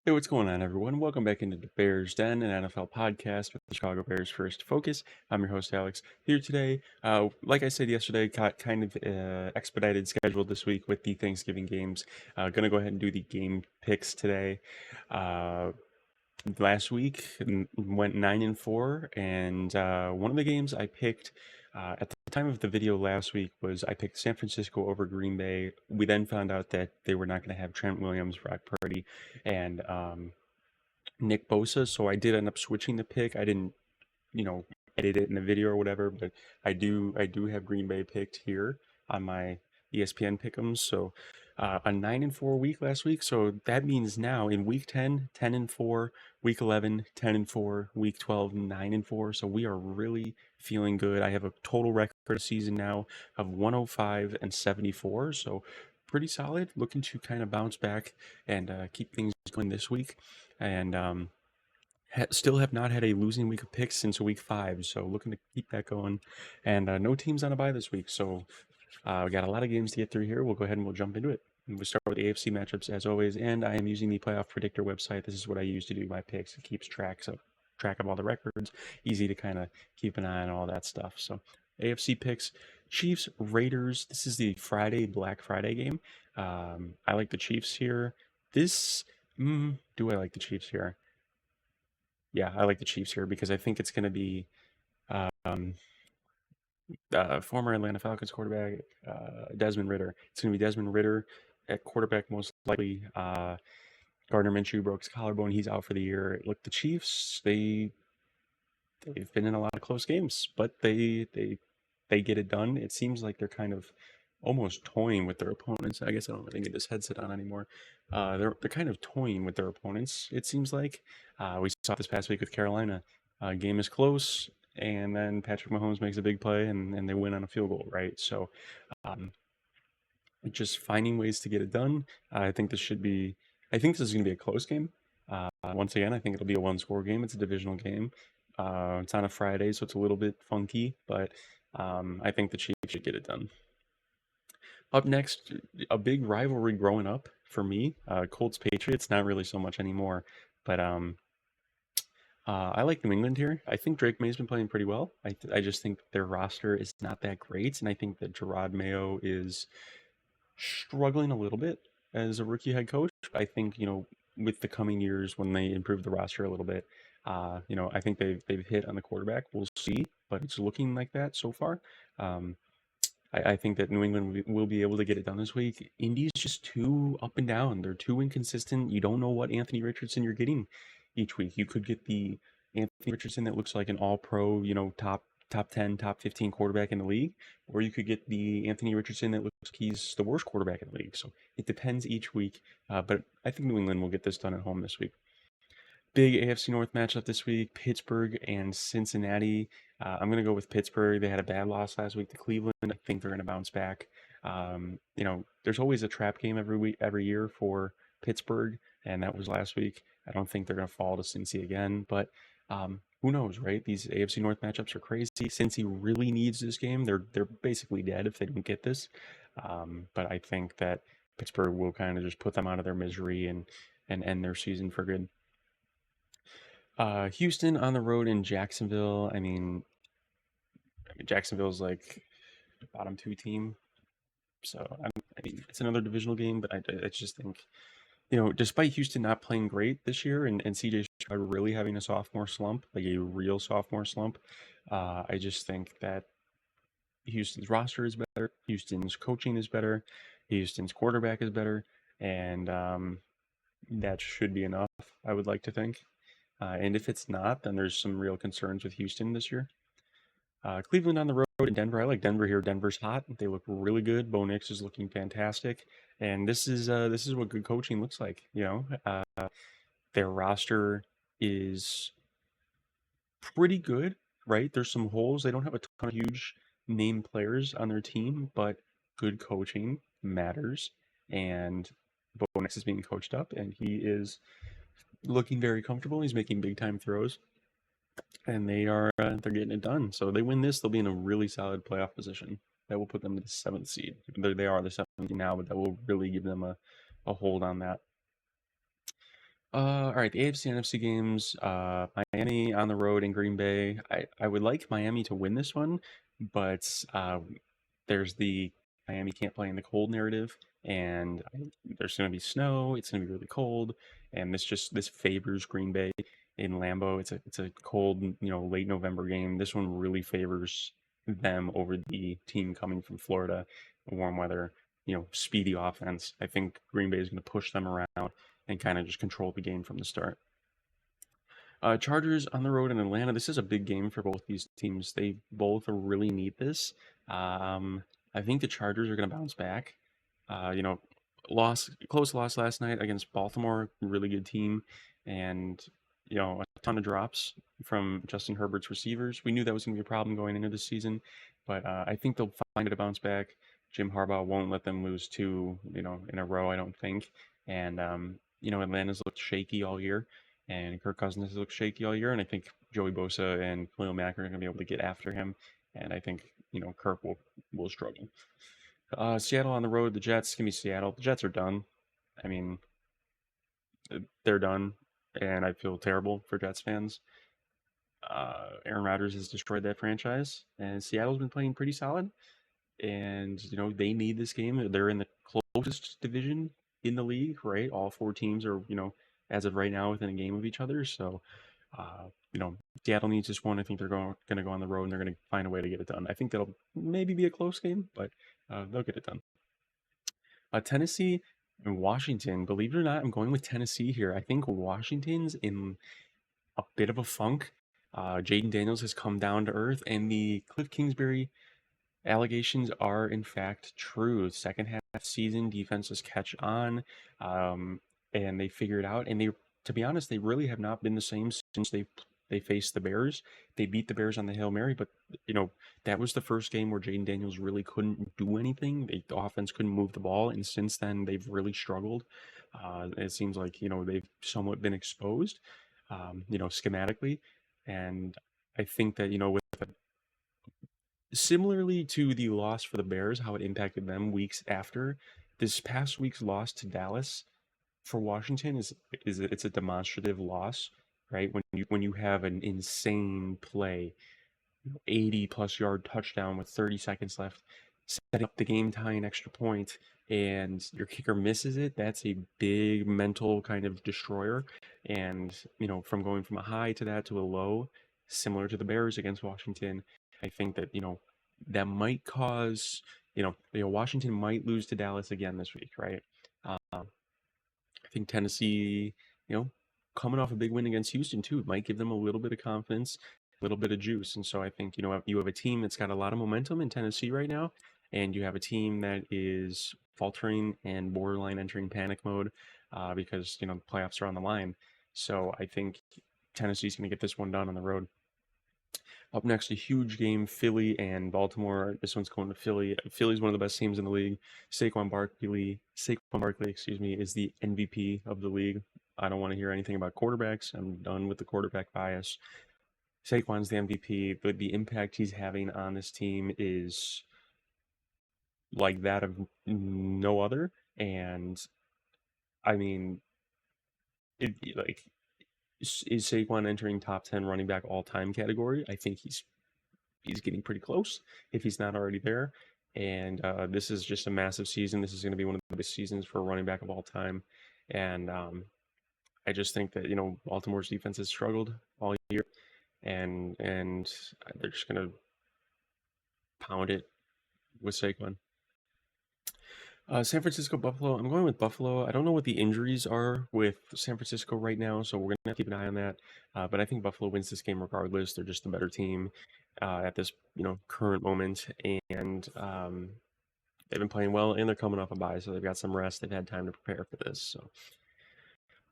Hey, what's going on, everyone? Welcome back into the Bears Den, an NFL podcast with the Chicago Bears First Focus. I'm your host, Alex, here today. Like I said yesterday, kind of expedited schedule this week with the Thanksgiving games. Gonna go ahead and do the game picks today. Uh, Last week went 9-4, and one of the games I picked at the time of the video last week was I picked San Francisco over Green Bay. We then found out that they were not going to have Trent Williams, Brock Purdy, and Nick Bosa, so I did end up switching the pick. I didn't, edit it in the video or whatever, but I do have Green Bay picked here on my ESPN pick'ems. So a 9-4 week last week. So that means now in week 10, 10-4, week 11, 10-4, week 12, 9-4. So we are really feeling good. I have a total record season now of 105-74. So pretty solid. Looking to kind of bounce back and keep things going this week. And still have not had a losing week of picks since week 5, so looking to keep that going. And no teams on a bye this week, so we got a lot of games to get through here. We'll go ahead and we'll jump into it. And we'll start with the AFC matchups as always, and I am using the Playoff Predictor website. This is what I use to do my picks. It keeps track of all the records, easy to kind of keep an eye on all that stuff. So AFC picks: Chiefs, Raiders. This is the Black Friday game. I like the Chiefs here. This, do I like the Chiefs here? Yeah, I like the Chiefs here because I think it's going to be um, former Atlanta Falcons quarterback Desmond Ritter. It's going to be Desmond Ritter at quarterback most likely. Gardner Minshew broke his collarbone; he's out for the year. Look, the Chiefs they've been in a lot of close games, but they get it done. It seems like they're kind of almost toying with their opponents. I guess I don't really need this headset on anymore. They're kind of toying with their opponents. It seems like we saw this past week with Carolina. Game is close, and then Patrick Mahomes makes a big play, and they win on a field goal, right? So, um, just finding ways to get it done. I think this should be. I think this is going to be a close game. Once again, I think it'll be a one-score game. It's a divisional game. It's on a Friday, so it's a little bit funky, but I think the Chiefs should get it done. Up next, a big rivalry growing up for me, Colts Patriots. Not really so much anymore, but I like New England here. I think Drake May's been playing pretty well. I just think their roster is not that great, and I think that Gerard Mayo is struggling a little bit as a rookie head coach. I think with the coming years when they improve the roster a little bit, I think they've hit on the quarterback. We'll see, but it's looking like that so far. Um, I think that New England will be able to get it done this week. Indy's just too up and down. They're too inconsistent. You don't know what Anthony Richardson you're getting each week. You could get the Anthony Richardson that looks like an all-pro, top 10, top 15 quarterback in the league, or you could get the Anthony Richardson that looks like he's the worst quarterback in the league. So it depends each week. But I think New England will get this done at home this week. Big AFC North matchup this week: Pittsburgh and Cincinnati. I'm going to go with Pittsburgh. They had a bad loss last week to Cleveland. I think they're going to bounce back. There's always a trap game every year for Pittsburgh, and that was last week. I don't think they're going to fall to Cincy again, but who knows, right? These AFC North matchups are crazy. Cincy really needs this game. They're basically dead if they don't get this. But I think that Pittsburgh will kind of just put them out of their misery and end their season for good. Houston on the road in Jacksonville. I mean, Jacksonville's like bottom 2 team, so I mean it's another divisional game. But I just think despite Houston not playing great this year and CJ Stroud really having a sophomore slump, like a real sophomore slump, I just think that Houston's roster is better, Houston's coaching is better, Houston's quarterback is better, and that should be enough. I would like to think. And if it's not, then there's some real concerns with Houston this year. Cleveland on the road in Denver. I like Denver here. Denver's hot. They look really good. Bo Nix is looking fantastic, and this is what good coaching looks like. Their roster is pretty good, right? There's some holes. They don't have a ton of huge name players on their team, but good coaching matters, and Bo Nix is being coached up, and he is looking very comfortable. He's making big time throws, and they're getting it done. So they win this, they'll be in a really solid playoff position. That will put them to the 7th seed. They are the 7th seed now, but that will really give them a hold on that. All right, the AFC NFC games. Miami on the road in Green Bay. I would like Miami to win this one, but there's the Miami can't play in the cold narrative, and there's going to be snow. It's going to be really cold, and this favors Green Bay in Lambeau. It's a cold, late November game. This one really favors them over the team coming from Florida, warm weather, speedy offense. I think Green Bay is going to push them around and kind of just control the game from the start. Chargers on the road in Atlanta. This is a big game for both these teams. They both really need this. Um, I think the Chargers are going to bounce back. Uh, you know, close loss last night against Baltimore, really good team, and a ton of drops from Justin Herbert's receivers. We knew that was going to be a problem going into the season, but I think they'll find it a bounce back. Jim Harbaugh won't let them lose two, in a row. I don't think, and Atlanta's looked shaky all year and Kirk Cousins has looked shaky all year. And I think Joey Bosa and Khalil Mack are going to be able to get after him. And I think Kirk will struggle. Seattle on the road. The Jets can be Seattle. The Jets are done. I mean, they're done, and I feel terrible for Jets fans. Aaron Rodgers has destroyed that franchise, and Seattle's been playing pretty solid. And they need this game. They're in the closest division in the league, right? All four teams are as of right now within a game of each other. So uh, Seattle needs this one. I think they're going to go on the road and they're going to find a way to get it done. I think that'll maybe be a close game, but they'll get it done. Tennessee and Washington. Believe it or not, I'm going with Tennessee here. I think Washington's in a bit of a funk. Jaden Daniels has come down to earth, and the Cliff Kingsbury allegations are in fact true. Second half season, defenses catch on, um, and they figure it out. And to be honest, they really have not been the same since they faced the Bears. They beat the Bears on the Hail Mary, but that was the first game where Jaden Daniels really couldn't do anything. The offense couldn't move the ball, and since then they've really struggled. It seems like they've somewhat been exposed, schematically, and I think that with similarly to the loss for the Bears, how it impacted them weeks after, this past week's loss to Dallas for Washington it's a demonstrative loss, right? When you have an insane play, 80 plus yard touchdown with 30 seconds left, setting up the game tying extra point, and your kicker misses it, that's a big mental kind of destroyer. And, from going from a high to that to a low, similar to the Bears against Washington, I think that, that might cause, Washington might lose to Dallas again this week, right? I think Tennessee, coming off a big win against Houston too, it might give them a little bit of confidence, a little bit of juice. And so I think, you have a team that's got a lot of momentum in Tennessee right now, and you have a team that is faltering and borderline entering panic mode because, the playoffs are on the line. So I think Tennessee's going to get this one done on the road. Up next, a huge game, Philly and Baltimore. This one's going to Philly. Philly's one of the best teams in the league. Saquon Barkley, excuse me, is the MVP of the league. I don't want to hear anything about quarterbacks. I'm done with the quarterback bias. Saquon's the MVP, but the impact he's having on this team is like that of no other. And I mean, is Saquon entering top 10 running back all time category? I think he's getting pretty close if he's not already there. And this is just a massive season. This is going to be one of the best seasons for a running back of all time. And I just think that Baltimore's defense has struggled all year, and they're just going to pound it with Saquon. San Francisco, Buffalo. I'm going with Buffalo. I don't know what the injuries are with San Francisco right now, so we're gonna keep an eye on that. But I think Buffalo wins this game regardless. They're just the better team at this current moment, and they've been playing well, and they're coming off a bye, so they've got some rest. They've had time to prepare for this. So, all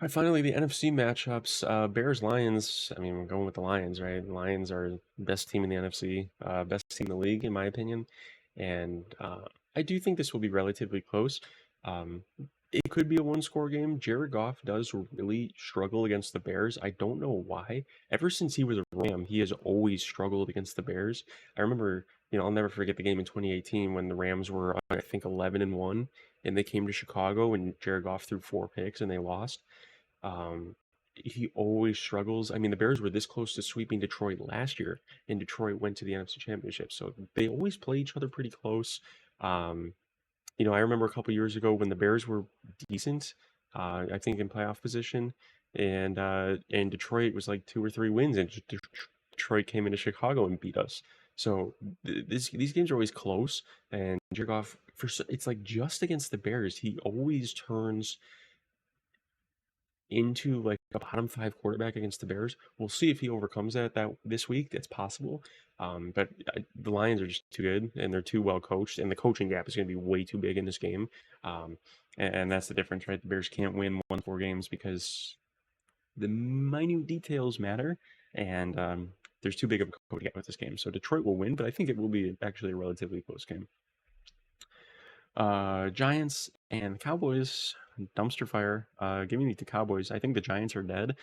right, finally the NFC matchups. Bears Lions. I mean, we're going with the Lions, right? The Lions are the best team in the NFC, best team in the league, in my opinion, and I do think this will be relatively close. Um, it could be a one-score game. Jared Goff does really struggle against the Bears. I don't know why. Ever since he was a Ram, he has always struggled against the Bears. I remember, I'll never forget the game in 2018 when the Rams were, I think, 11-1, and they came to Chicago and Jared Goff threw 4 picks and they lost. He always struggles. I mean, the Bears were this close to sweeping Detroit last year, and Detroit went to the NFC Championship. So they always play each other pretty close. Um, I remember a couple years ago when the Bears were decent, I think in playoff position, and Detroit was like 2 or 3 wins, and Detroit came into Chicago and beat us. So these games are always close, and Jared Goff, it's like just against the Bears, he always turns into like a bottom 5 quarterback against the Bears. We'll see if he overcomes that this week. That's possible. But the Lions are just too good, and they're too well coached, and the coaching gap is going to be way too big in this game. And that's the difference, right? The Bears can't win 1-4 games because the minute details matter, and there's too big of a coaching gap with this game. So Detroit will win, but I think it will be actually a relatively close game. Giants and Cowboys, dumpster fire. Giving it to Cowboys. I think the Giants are dead.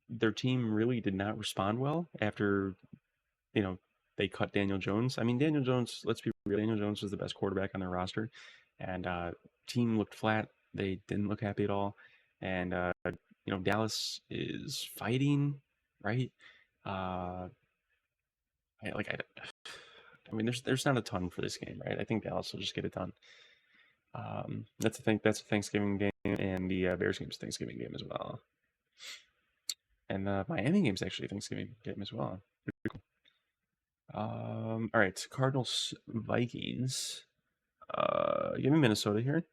Their team really did not respond well after, they cut Daniel Jones. I mean, Daniel Jones, let's be real, Daniel Jones was the best quarterback on their roster, and team looked flat. They didn't look happy at all, and Dallas is fighting, right? I mean, there's not a ton for this game, right? I think Dallas will just get it done. That's a Thanksgiving game, and the Bears game's Thanksgiving game as well. And the Miami game's actually a Thanksgiving game as well. Pretty cool. All right, Cardinals Vikings. Give me Minnesota here.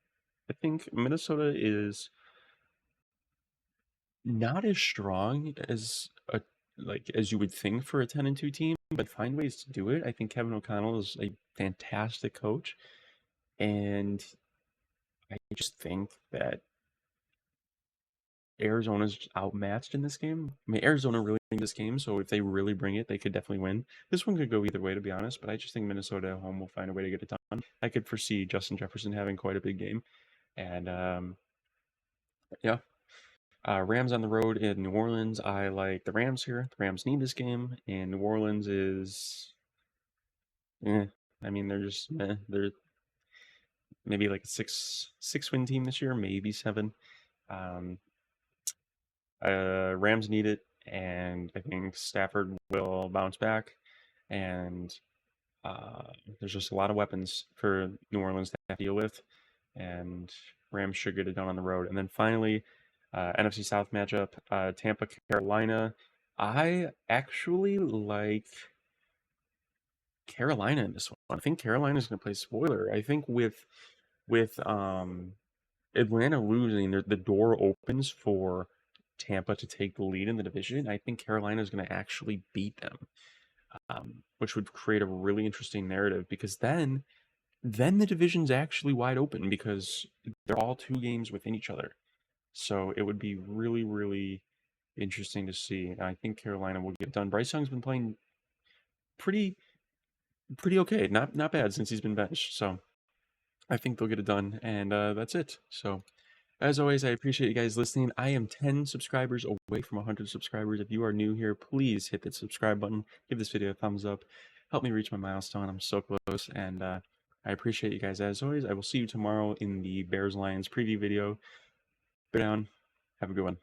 I think Minnesota is not as strong as you would think for a 10-2 team, but find ways to do it. I think Kevin O'Connell is a fantastic coach, and I just think that Arizona's outmatched in this game. I mean, Arizona really in this game, so if they really bring it, they could definitely win. This one could go either way, to be honest, but I just think Minnesota at home will find a way to get it done. I could foresee Justin Jefferson having quite a big game, and yeah. Rams on the road in New Orleans. I like the Rams here. The Rams need this game, and New Orleans is, I mean, they're just, they're maybe like a six win team this year, maybe 7. Rams need it, and I think Stafford will bounce back, and there's just a lot of weapons for New Orleans to have to deal with, and Rams should get it done on the road. And then finally, NFC South matchup, Tampa, Carolina. I actually like Carolina in this one. I think Carolina is going to play spoiler. I think with Atlanta losing, the door opens for Tampa to take the lead in the division. I think Carolina is going to actually beat them, which would create a really interesting narrative, because then the division's actually wide open because they're all 2 games within each other. So it would be really, really interesting to see. I think Carolina will get it done. Bryce Young's been playing pretty okay. Not bad since he's been benched. So I think they'll get it done. And that's it. So as always, I appreciate you guys listening. I am 10 subscribers away from 100 subscribers. If you are new here, please hit that subscribe button. Give this video a thumbs up. Help me reach my milestone. I'm so close. And I appreciate you guys as always. I will see you tomorrow in the Bears-Lions preview video. Go down. Have a good one.